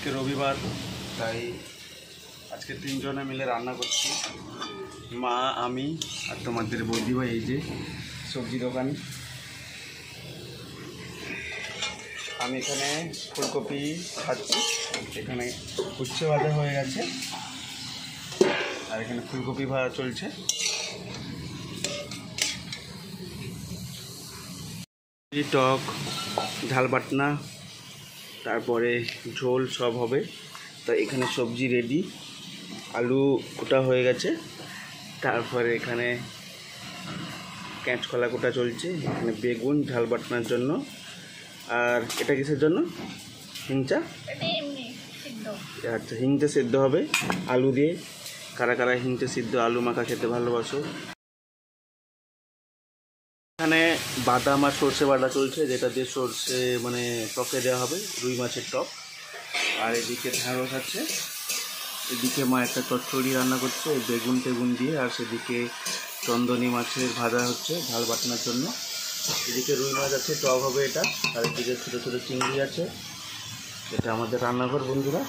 আজকে রবিবার, তাই আজকে তিনজনে মিলে রান্না করছি, মা, আমি আর তোমাদের বৌদি ভাই। এই যে সবজি দোকান। আমি এখানে ফুলকপি খাচ্ছি, এখানে উচ্ছে ভাজা হয়ে গেছে আর এখানে ফুলকপি ভাজা চলছে। টক, ঝাল বাটনা, তারপরে ঝোল সব হবে। তো এখানে সবজি রেডি, আলু কোটা হয়ে গেছে, তারপরে এখানে কাঁচকলা কোটা চলছে, এখানে বেগুন ঝাল বাটনার জন্য। আর এটা কিসের জন্য? হিংচা। আচ্ছা, হিংচা সিদ্ধ হবে আলু দিয়ে। কারা কারা হিংচা সিদ্ধ আলু মাখা খেতে ভালোবাসো। এখানে বাদাম আর সর্ষে বাটা চলছে, যেটা দিয়ে সর্ষে মানে টকে দেওয়া হবে, রুই মাছের টক। আর এদিকে ঢ্যাঁড়স আছে, এদিকে মা একটা চচ্চড়ি রান্না করছে বেগুন টেগুন দিয়ে, আর সেদিকে চন্দনী মাছের ভাজা হচ্ছে ঝাল বাটনার জন্য। এদিকে রুই মাছ আছে, টক হবে এটা। আর এদিকে ছোটো ছোটো চিংড়ি আছে। এটা আমাদের রান্নাঘর বন্ধুরা।